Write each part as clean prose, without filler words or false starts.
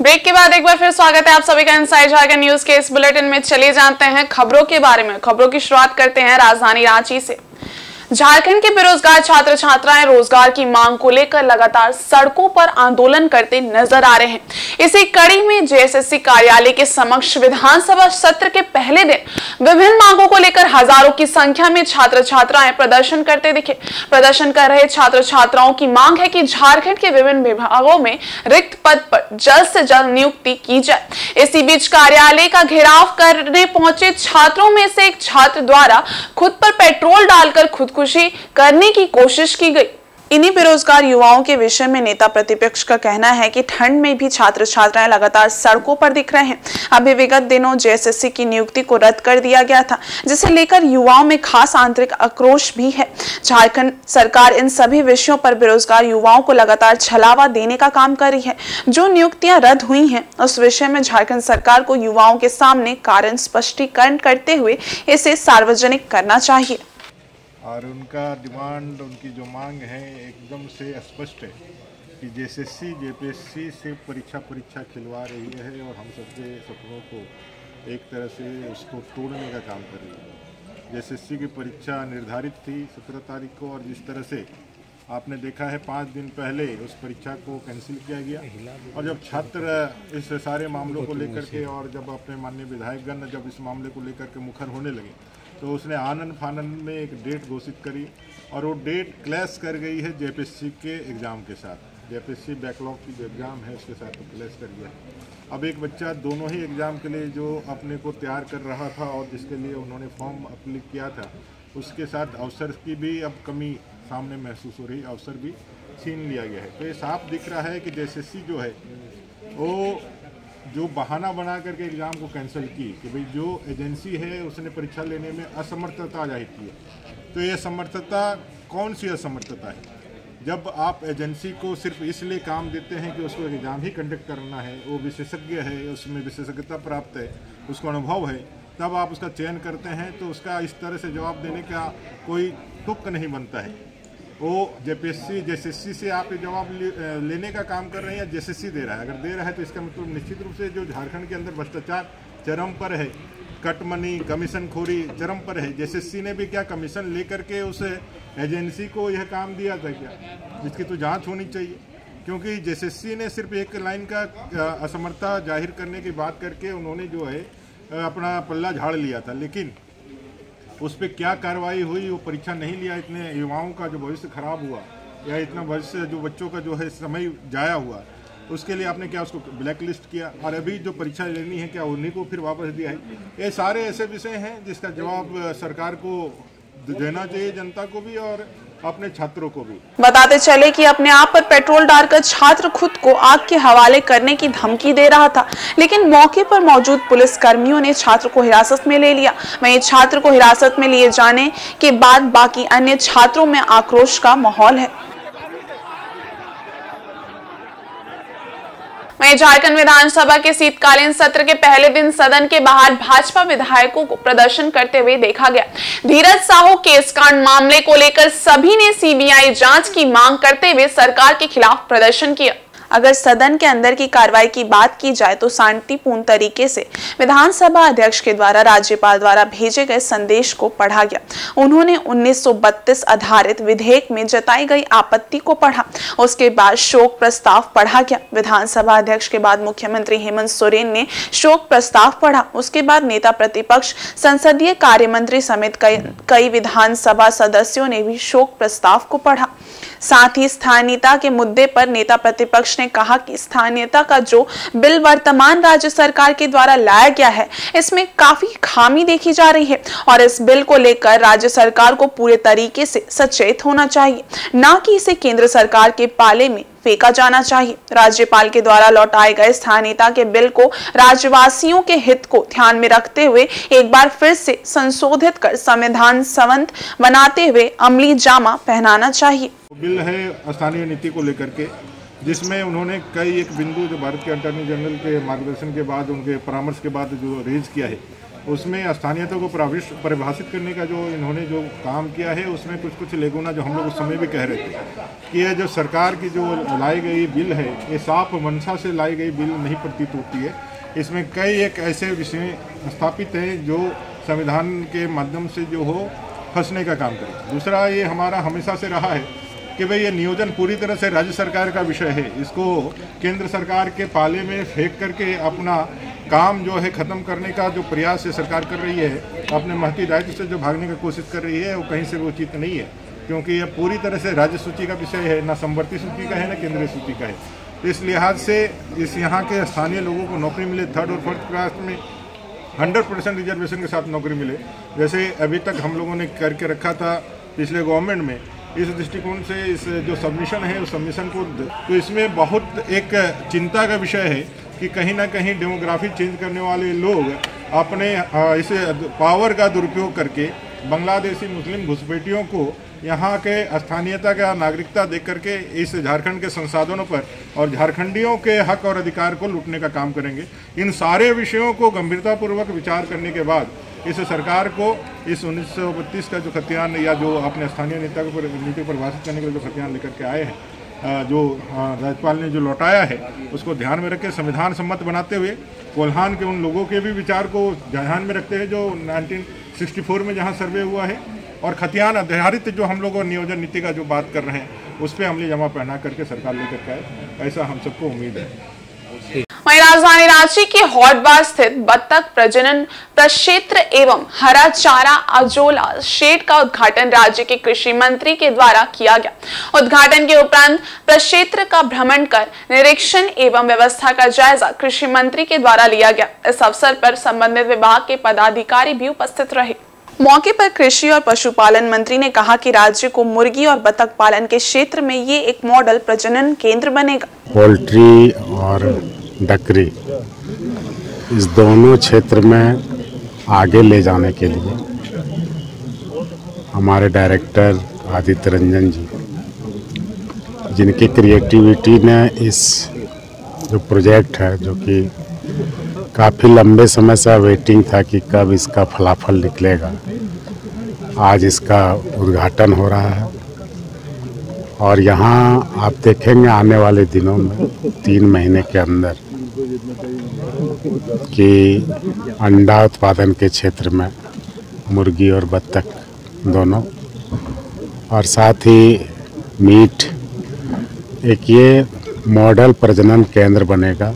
Break के बाद एक बार फिर स्वागत है आप सभी का इनसाइड झारखंड न्यूज के इस बुलेटिन में। चलिए जानते हैं खबरों के बारे में। खबरों की शुरुआत करते हैं राजधानी रांची से। झारखंड के बेरोजगार छात्र छात्राएं रोजगार की मांग को लेकर लगातार सड़कों पर आंदोलन करते नजर आ रहे हैं। इसी कड़ी में जेएसएससी कार्यालय के समक्ष विधानसभा सत्र के पहले दिन विभिन्न मांगों को लेकर हजारों की संख्या में छात्र छात्राएं प्रदर्शन करते दिखे। प्रदर्शन कर रहे छात्र छात्राओं की मांग है कि झारखंड के विभिन्न विभागों में रिक्त पद पर जल्द से जल्द नियुक्ति की जाए। इसी बीच कार्यालय का घेराव करने पहुंचे छात्रों में से एक छात्र द्वारा खुद पर पेट्रोल डालकर खुदकुशी करने की कोशिश की गई। इन्हीं बेरोजगार युवाओं के विषय में नेता प्रतिपक्ष का कहना है कि ठंड में भी छात्र छात्राएं लगातार सड़कों पर दिख रहे हैं। अभी विगत दिनों जेएसएससी की नियुक्ति को रद्द कर दिया गया था, जिसे लेकर युवाओं में खास आंतरिक आक्रोश भी है। झारखंड सरकार इन सभी विषयों पर बेरोजगार युवाओं को लगातार छलावा देने का काम कर रही है। जो नियुक्तियां रद्द हुई हैं उस विषय में झारखंड सरकार को युवाओं के सामने कारण स्पष्टीकरण करते हुए इसे सार्वजनिक करना चाहिए। और उनका डिमांड, उनकी जो मांग है एकदम से स्पष्ट है कि जेएसएससी जेपीएससी से परीक्षा खिलवा रही है और हम सबके सपनों को एक तरह से उसको तोड़ने का काम कर रही है। जेएसएससी की परीक्षा निर्धारित थी 17 तारीख को और जिस तरह से आपने देखा है 5 दिन पहले उस परीक्षा को कैंसिल किया गया। और जब छात्र इस सारे मामलों को लेकर के और जब अपने माननीय विधायकगण जब इस मामले को लेकर के मुखर होने लगे तो उसने आनन फानन में एक डेट घोषित करी और वो डेट क्लैश कर गई है जेपीएससी के एग्ज़ाम के साथ। जेपीएससी बैकलॉग की जो एग्ज़ाम है उसके साथ तो क्लैश कर गया। अब एक बच्चा दोनों ही एग्ज़ाम के लिए जो अपने को तैयार कर रहा था और जिसके लिए उन्होंने फॉर्म अप्लाई किया था उसके साथ अवसर की भी अब कमी सामने महसूस हो रही, अवसर भी छीन लिया गया है। तो ये साफ दिख रहा है कि जेएसएससी जो है वो जो बहाना बना करके एग्ज़ाम को कैंसिल की कि भाई जो एजेंसी है उसने परीक्षा लेने में असमर्थता जाहिर की है। तो ये असमर्थता कौन सी असमर्थता है? जब आप एजेंसी को सिर्फ इसलिए काम देते हैं कि उसको एग्ज़ाम ही कंडक्ट करना है, वो विशेषज्ञ है, उसमें विशेषज्ञता प्राप्त है, उसको अनुभव है, तब आप उसका चयन करते हैं तो उसका इस तरह से जवाब देने का कोई तुक नहीं बनता है। वो जेएसएससी से आप ये जवाब लेने का काम कर रहे हैं या जेएसएससी दे रहा है? अगर दे रहा है तो इसका मतलब निश्चित रूप से जो झारखंड के अंदर भ्रष्टाचार चरम पर है, कटमनी कमीशन खोरी चरम पर है। जेएसएससी ने भी क्या कमीशन लेकर के उस एजेंसी को यह काम दिया था क्या? जिसकी तो जांच होनी चाहिए, क्योंकि जेएसएससी ने सिर्फ एक लाइन का असमर्थता जाहिर करने की बात करके उन्होंने जो है अपना पल्ला झाड़ लिया था, लेकिन उस पर क्या कार्रवाई हुई? वो परीक्षा नहीं लिया। इतने युवाओं का जो भविष्य खराब हुआ या इतना भविष्य जो बच्चों का जो है समय जाया हुआ, उसके लिए आपने क्या उसको ब्लैक लिस्ट किया? और अभी जो परीक्षा लेनी है क्या उन्हीं को फिर वापस दिया है? ये सारे ऐसे विषय हैं जिसका जवाब सरकार को देना चाहिए, जनता को भी और अपने छात्रों को भी। बताते चले कि अपने आप पर पेट्रोल डालकर छात्र खुद को आग के हवाले करने की धमकी दे रहा था, लेकिन मौके पर मौजूद पुलिस कर्मियों ने छात्र को हिरासत में ले लिया। वहीं छात्र को हिरासत में लिए जाने के बाद बाकी अन्य छात्रों में आक्रोश का माहौल है। वहीं झारखंड विधानसभा के शीतकालीन सत्र के पहले दिन सदन के बाहर भाजपा विधायकों को प्रदर्शन करते हुए देखा गया। धीरज साहू केस कांड मामले को लेकर सभी ने सीबीआई जांच की मांग करते हुए सरकार के खिलाफ प्रदर्शन किया। अगर सदन के अंदर की कार्रवाई की बात की जाए तो शांतिपूर्ण तरीके से विधानसभा अध्यक्ष के द्वारा राज्यपाल द्वारा भेजे गए संदेश को पढ़ा गया। उन्होंने 1932 आधारित विधेयक में जताई गई आपत्ति को पढ़ा। उसके बाद शोक प्रस्ताव पढ़ा गया। विधानसभा अध्यक्ष के बाद मुख्यमंत्री हेमंत सोरेन ने शोक प्रस्ताव पढ़ा। उसके बाद नेता प्रतिपक्ष, संसदीय कार्य मंत्री समेत कई विधानसभा सदस्यों ने भी शोक प्रस्ताव को पढ़ा। साथ ही स्थानीयता के मुद्दे पर नेता प्रतिपक्ष ने कहा कि स्थानीयता का जो बिल वर्तमान राज्य सरकार के द्वारा लाया गया है, इसमें काफी खामी देखी जा रही है और इस बिल को लेकर राज्य सरकार को पूरे तरीके से सचेत होना चाहिए, न कि इसे केंद्र सरकार के पाले में फेंका जाना चाहिए। राज्यपाल के द्वारा लौटाए गए स्थानीयता के बिल को राज्यवासियों के हित को ध्यान में रखते हुए एक बार फिर से संशोधित कर संविधान संवत बनाते हुए अमली जामा पहनाना चाहिए। बिल है स्थानीय नीति को लेकर के, जिसमें उन्होंने कई एक बिंदु जो भारत के अटॉर्नी जनरल के मार्गदर्शन के बाद, उनके परामर्श के बाद जो रेज किया है उसमें स्थानीयता को परिभाषित करने का जो इन्होंने जो काम किया है, उसमें कुछ कुछ लेगुना जो हम लोग उस समय भी कह रहे थे कि यह जो सरकार की जो लाई गई बिल है, ये साफ मंशा से लाई गई बिल नहीं प्रतीत होती है। इसमें कई एक ऐसे विषय स्थापित हैं जो संविधान के माध्यम से जो हो फंसने का काम करे। दूसरा, ये हमारा हमेशा से रहा है कि भाई ये नियोजन पूरी तरह से राज्य सरकार का विषय है। इसको केंद्र सरकार के पाले में फेंक करके अपना काम जो है ख़त्म करने का जो प्रयास ये सरकार कर रही है, अपने महती दायित्व से जो भागने की कोशिश कर रही है, वो कहीं से उचित नहीं है, क्योंकि ये पूरी तरह से राज्य सूची का विषय है, ना समवर्ती सूची का है, ना केंद्रीय सूची का है। तो इस लिहाज से इस यहाँ के स्थानीय लोगों को नौकरी मिले, थर्ड और फोर्थ क्लास में 100% रिजर्वेशन के साथ नौकरी मिले, जैसे अभी तक हम लोगों ने करके रखा था पिछले गवर्नमेंट में। इस दृष्टिकोण से इस जो सबमिशन है, उस सबमिशन को तो इसमें बहुत एक चिंता का विषय है कि कहीं ना कहीं डेमोग्राफी चेंज करने वाले लोग अपने इस पावर का दुरुपयोग करके बांग्लादेशी मुस्लिम घुसपैठियों को यहाँ के स्थानीयता का नागरिकता देख करके इस झारखंड के संसाधनों पर और झारखंडियों के हक और अधिकार को लूटने का काम करेंगे। इन सारे विषयों को गंभीरतापूर्वक विचार करने के बाद इस सरकार को इस 1932 का जो खतियान या जो अपने स्थानीय नेता को नीति परिभाषित करने के लिए जो खतियान लेकर के आए हैं, जो राज्यपाल ने जो लौटाया है, उसको ध्यान में रख के संविधान सम्मत बनाते हुए कोल्हान के उन लोगों के भी विचार को ध्यान में रखते हैं जो 1964 में जहां सर्वे हुआ है, और खतियान आधारित जो हम लोग नियोजन नीति का जो बात कर रहे हैं, उस पर अमली जमा पहना करके सरकार लेकर के आए, ऐसा हम सबको उम्मीद है। वहीं राजधानी रांची के हॉटबार स्थित बत्तख प्रजनन प्रक्षेत्र एवं हरा चारा अजोला शेड का उद्घाटन राज्य के कृषि मंत्री के द्वारा किया गया। उद्घाटन के उपरांत प्रक्षेत्र का भ्रमण कर निरीक्षण एवं व्यवस्था का जायजा कृषि मंत्री के द्वारा लिया गया। इस अवसर पर संबंधित विभाग के पदाधिकारी भी उपस्थित रहे। मौके पर कृषि और पशुपालन मंत्री ने कहा कि राज्य को मुर्गी और बतख पालन के क्षेत्र में ये एक मॉडल प्रजनन केंद्र बनेगा। पोल्ट्री और बकरी इस दोनों क्षेत्र में आगे ले जाने के लिए हमारे डायरेक्टर आदित्य रंजन जी, जिनकी क्रिएटिविटी ने इस जो प्रोजेक्ट है, जो कि काफ़ी लंबे समय से वेटिंग था कि कब इसका फलाफल निकलेगा, आज इसका उद्घाटन हो रहा है। और यहाँ आप देखेंगे आने वाले दिनों में 3 महीने के अंदर कि अंडा उत्पादन के क्षेत्र में मुर्गी और बत्तख दोनों, और साथ ही मीट, एक ये मॉडल प्रजनन केंद्र बनेगा।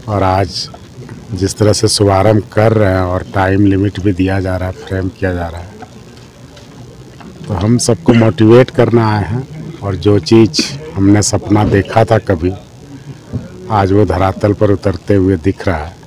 और आज जिस तरह से शुभारंभ कर रहे हैं और टाइम लिमिट भी दिया जा रहा है, फ्रेम किया जा रहा है, तो हम सबको मोटिवेट करना आए हैं। और जो चीज़ हमने सपना देखा था कभी, आज वो धरातल पर उतरते हुए दिख रहा है।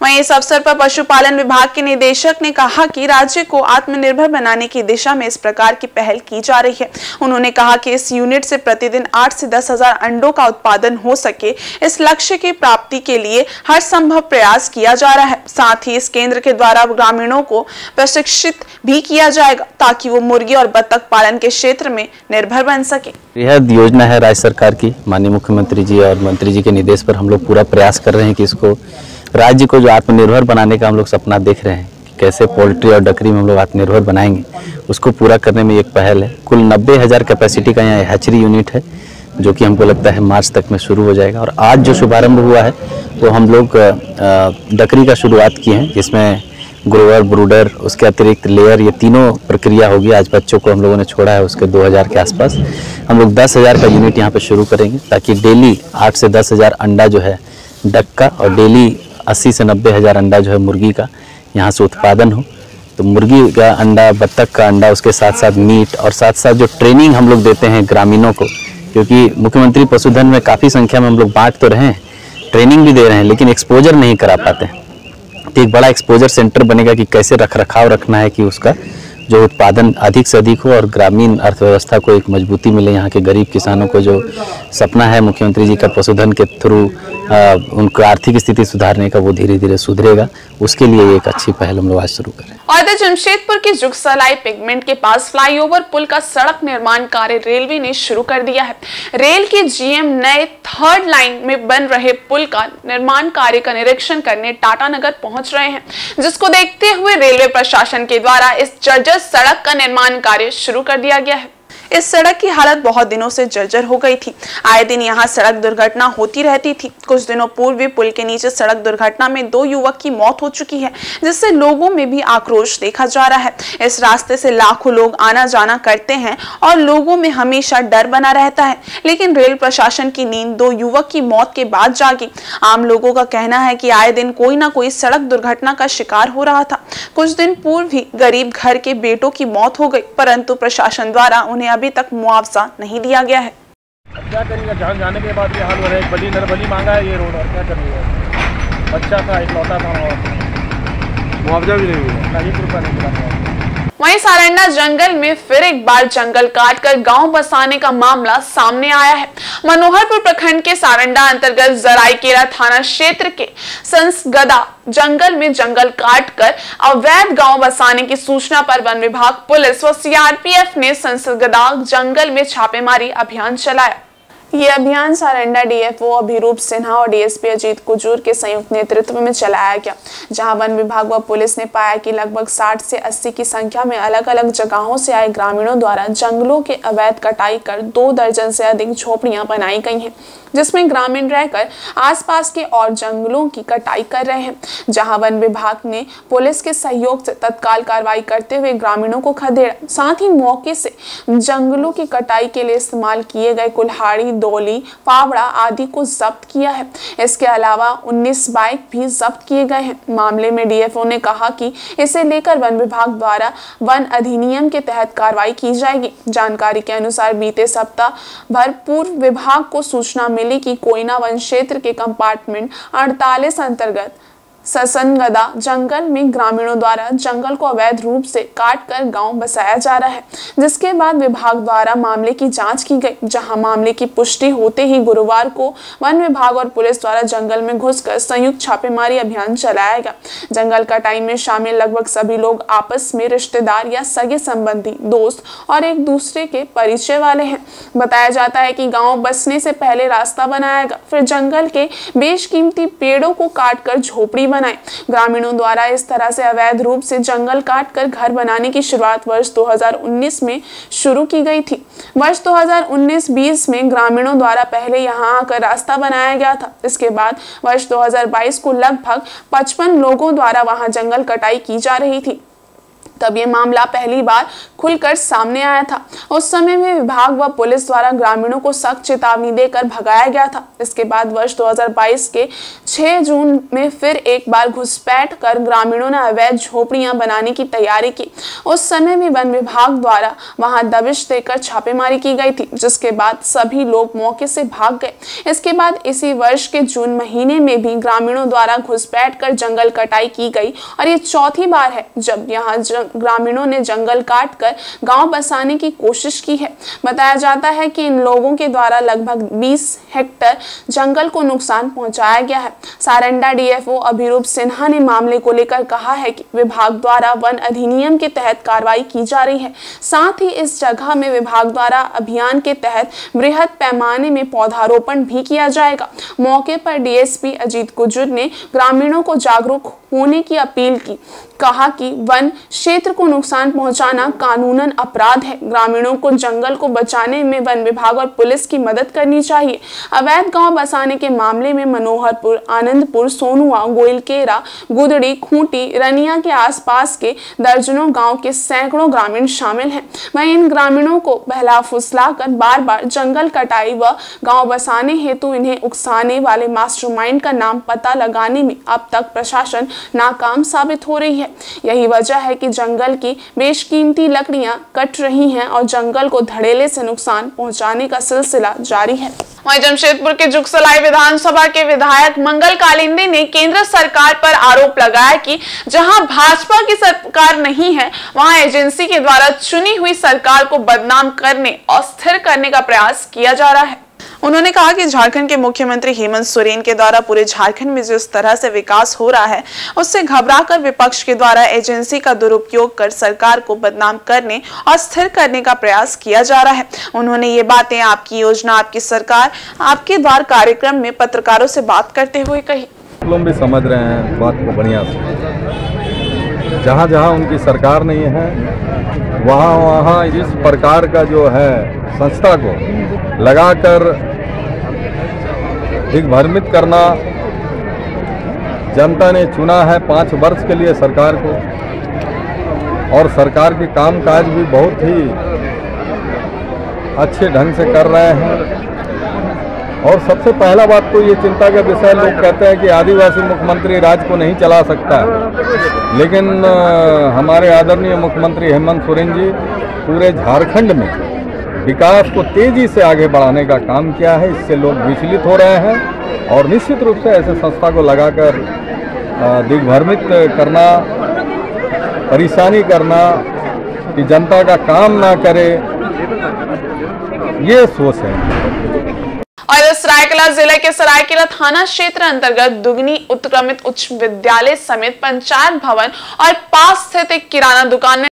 वहीं इस अवसर पर पशुपालन विभाग के निदेशक ने कहा कि राज्य को आत्मनिर्भर बनाने की दिशा में इस प्रकार की पहल की जा रही है। उन्होंने कहा कि इस यूनिट से प्रतिदिन 8 से 10 हजार अंडों का उत्पादन हो सके, इस लक्ष्य की प्राप्ति के लिए हर संभव प्रयास किया जा रहा है। साथ ही इस केंद्र के द्वारा ग्रामीणों को प्रशिक्षित भी किया जाएगा ताकि वो मुर्गी और बत्तख पालन के क्षेत्र में निर्भर बन सके। यह योजना है राज्य सरकार की, माननीय मुख्यमंत्री जी और मंत्री जी के निर्देश पर हम लोग पूरा प्रयास कर रहे हैं कि इसको राज्य को जो आत्मनिर्भर बनाने का हम लोग सपना देख रहे हैं कि कैसे पोल्ट्री और डकरी में हम लोग आत्मनिर्भर बनाएंगे, उसको पूरा करने में एक पहल है। कुल 90,000 कैपेसिटी का यहाँ हैचरी यूनिट है, जो कि हमको लगता है मार्च तक में शुरू हो जाएगा। और आज जो शुभारंभ हुआ है तो हम लोग डकरी का शुरुआत किए हैं, जिसमें ग्रोवर, ब्रूडर, उसके अतिरिक्त लेयर, ये तीनों प्रक्रिया होगी। आज बच्चों को हम लोगों ने छोड़ा है, उसके 2000 के आसपास। हम लोग 10,000 का यूनिट यहाँ पे शुरू करेंगे ताकि डेली 8 से 10,000 अंडा जो है डक का और डेली 80 से 90,000 अंडा जो है मुर्गी का यहाँ से उत्पादन हो। तो मुर्गी का अंडा, बत्तख का अंडा, उसके साथ साथ मीट, और साथ साथ जो ट्रेनिंग हम लोग देते हैं ग्रामीणों को, क्योंकि मुख्यमंत्री पशुधन में काफ़ी संख्या में हम लोग बांट तो रहे हैं, ट्रेनिंग भी दे रहे हैं, लेकिन एक्सपोजर नहीं करा पाते हैं। तो एक बड़ा एक्सपोजर सेंटर बनेगा कि कैसे रख रखाव रखना है कि उसका जो उत्पादन अधिक से अधिक हो और ग्रामीण अर्थव्यवस्था को एक मजबूती मिले। यहाँ के गरीब किसानों को जो सपना है मुख्यमंत्री जी का पशुधन के थ्रू उनका आर्थिक स्थिति सुधारने का, वो धीरे धीरे सुधरेगा। उसके लिए एक अच्छी पहल हम लोग आज शुरू करें। और जमशेदपुर के जुगसलाई पिगमेंट के पास फ्लाईओवर पुल का सड़क निर्माण कार्य रेलवे ने शुरू कर दिया है। रेल के जीएम नए 3rd लाइन में बन रहे पुल का निर्माण कार्य का निरीक्षण करने टाटानगर पहुंच रहे हैं, जिसको देखते हुए रेलवे प्रशासन के द्वारा इस जर्जर सड़क का निर्माण कार्य शुरू कर दिया गया है। इस सड़क की हालत बहुत दिनों से जर्जर हो गई थी। आए दिन यहाँ सड़क दुर्घटना होती रहती थी। कुछ दिनों पूर्व भी पुल के नीचे सड़क दुर्घटना में 2 युवक की मौत हो चुकी है, जिससे लोगों में भी आक्रोश देखा जा रहा है। इस रास्ते से लाखों लोग आना जाना करते हैं और लोगों में हमेशा डर बना रहता है, लेकिन रेल प्रशासन की नींद 2 युवक की मौत के बाद जागी। आम लोगों का कहना है कि आए दिन कोई ना कोई सड़क दुर्घटना का शिकार हो रहा था। कुछ दिन पूर्व भी गरीब घर के बेटों की मौत हो गई, परंतु प्रशासन द्वारा उन्हें अभी तक मुआवजा नहीं दिया गया है। क्या करेंगे, जान जाने के बाद ये हाल हो रहा है। बली नरबली मांगा है ये रोड, और क्या करेंगे। बच्चा था, इकलौता था, मुआवजा भी नहीं मिला, 1 रुपया नहीं मिला। वहीं सारंडा जंगल में फिर एक बार जंगल काटकर गांव बसाने का मामला सामने आया है। मनोहरपुर प्रखंड के सारंडा अंतर्गत जराईकेला थाना क्षेत्र के संसगदा जंगल में जंगल काटकर अवैध गांव बसाने की सूचना पर वन विभाग, पुलिस व सीआरपीएफ ने संसगदा जंगल में छापेमारी अभियान चलाया। ये अभियान सारंडा डीएफओ अभिरूप सिन्हा और डीएसपी अजीत कुजूर के संयुक्त नेतृत्व में चलाया गया, जहां वन विभाग व पुलिस ने पाया कि लगभग 60 से 80 की संख्या में अलग अलग जगहों से आए ग्रामीणों द्वारा जंगलों के अवैध कटाई कर 2 दर्जन से अधिक झोपड़ियां बनाई गई हैं, जिसमें ग्रामीण रहकर आसपास के और जंगलों की कटाई कर रहे हैं। जहां वन विभाग ने पुलिस के सहयोग से तत्काल कार्रवाई करते हुए ग्रामीणों को खदेड़ा, साथ ही मौके से जंगलों की कटाई के लिए इस्तेमाल किए गए कुल्हाड़ी, डोली, फावड़ा आदि को जब्त किया है। इसके अलावा 19 बाइक भी जब्त किए गए हैं। मामले में डीएफओ ने कहा कि इसे लेकर वन विभाग द्वारा वन अधिनियम के तहत कार्रवाई की जाएगी। जानकारी के अनुसार बीते सप्ताह भर पूर्व विभाग को सूचना मिली कि कोयना वन क्षेत्र के कंपार्टमेंट 48 अंतर्गत ससनगदा जंगल में ग्रामीणों द्वारा जंगल को अवैध रूप से काटकर गांव बसाया जा रहा है, जिसके बाद विभाग द्वारा मामले की जांच की गई। जहां मामले की पुष्टि होते ही गुरुवार को वन विभाग और पुलिस द्वारा जंगल में घुसकर संयुक्त छापेमारी अभियान चलाया गया। जंगल कटाई में शामिल लगभग सभी लोग आपस में रिश्तेदार या सगे संबंधी, दोस्त और एक दूसरे के परिचय वाले हैं। बताया जाता है कि गाँव बसने से पहले रास्ता बनाया गया, फिर जंगल के बेशकीमती पेड़ों को काटकर झोपड़ी बनाए। ग्रामीणों द्वारा इस तरह से अवैध रूप से जंगल काटकर घर बनाने की शुरुआत वर्ष 2019 में शुरू की गई थी। वर्ष 2019-20 में ग्रामीणों द्वारा पहले यहां आकर रास्ता बनाया गया था। इसके बाद वर्ष 2022 को लगभग 55 लोगों द्वारा वहां जंगल कटाई की जा रही थी। तब ये मामला पहली बार खुलकर सामने आया था। उस समय में विभाग व पुलिस द्वारा ग्रामीणों को सख्त चेतावनी देकर भगाया गया था। इसके बाद वर्ष 2022 के 6 जून में फिर एक बार घुसपैठ कर ग्रामीणों ने अवैध झोपड़ियां बनाने की तैयारी की। उस समय भी वन विभाग द्वारा वहां दबिश देकर छापेमारी की गई थी, जिसके बाद सभी लोग मौके से भाग गए। इसके बाद इसी वर्ष के जून महीने में भी ग्रामीणों द्वारा घुसपैठ कर जंगल कटाई की गई और ये चौथी बार है जब यहाँ ग्रामीणों ने जंगल काटकर गांव बसाने की कोशिश की है। बताया जाता है कि इन लोगों के द्वारा लगभग 20 हेक्टेयर जंगल को नुकसान पहुंचाया गया है। सारंडा डीएफओ अभिरूप सिन्हा ने मामले को लेकर कहा है कि विभाग द्वारा वन अधिनियम के तहत कार्रवाई की जा रही है। साथ ही इस जगह में विभाग द्वारा अभियान के तहत बृहद पैमाने में पौधारोपण भी किया जाएगा। मौके पर डीएसपी अजीत कुजूर ने ग्रामीणों को जागरूक होने की अपील की। कहा कि वन क्षेत्र को नुकसान पहुंचाना कानूनन अपराध है। ग्रामीणों को जंगल को बचाने में वन विभाग और पुलिस की मदद करनी चाहिए। अवैध गांव बसाने के मामले में मनोहरपुर, आनंदपुर, सोनुआ, गोइलकेरा, गुदड़ी, खूंटी, रनिया के आसपास के दर्जनों गांव के सैकड़ों ग्रामीण शामिल हैं। वहीं इन ग्रामीणों को बहला फुसलाकर बार बार जंगल कटाई व गाँव बसाने हेतु इन्हें उकसाने वाले मास्टरमाइंड का नाम पता लगाने में अब तक प्रशासन नाकाम साबित हो रही है। यही वजह है कि जंगल की बेशकीमती लकड़ियां कट रही हैं और जंगल को धड़ेले से नुकसान पहुंचाने का सिलसिला जारी है। वहीं जमशेदपुर के जुगसलाई विधानसभा के विधायक मंगल कालिंदी ने केंद्र सरकार पर आरोप लगाया कि जहां भाजपा की सरकार नहीं है, वहां एजेंसी के द्वारा चुनी हुई सरकार को बदनाम करने और स्थिर करने का प्रयास किया जा रहा है। उन्होंने कहा कि झारखंड के मुख्यमंत्री हेमंत सोरेन के द्वारा पूरे झारखंड में जिस तरह से विकास हो रहा है, उससे घबराकर विपक्ष के द्वारा एजेंसी का दुरुपयोग कर सरकार को बदनाम करने और स्थिर करने का प्रयास किया जा रहा है। उन्होंने ये बातें आपकी योजना, आपकी सरकार, आपके द्वार कार्यक्रम में पत्रकारों से बात करते हुए कही। लोग भी समझ रहे हैं बात को बढ़िया से। जहाँ जहाँ उनकी सरकार नहीं है, वहाँ वहाँ इस प्रकार का जो है संस्था को लगाकर दिग्भ्रमित करना। जनता ने चुना है 5 वर्ष के लिए सरकार को, और सरकार के कामकाज भी बहुत ही अच्छे ढंग से कर रहे हैं। और सबसे पहला बात तो ये चिंता का विषय, लोग कहते हैं कि आदिवासी मुख्यमंत्री राज्य को नहीं चला सकता है, लेकिन हमारे आदरणीय मुख्यमंत्री हेमंत सोरेन जी पूरे झारखंड में विकास को तेजी से आगे बढ़ाने का काम किया है। इससे लोग विचलित हो रहे हैं, और निश्चित रूप से ऐसे संस्था को लगाकर दिग्भ्रमित करना, परेशानी करना कि जनता का काम ना करे, ये सोच है। और सरायकेला जिले के सरायकेला थाना क्षेत्र अंतर्गत दुगनी उत्क्रमित उच्च विद्यालय समेत पंचायत भवन और पास स्थित एक किराना दुकान में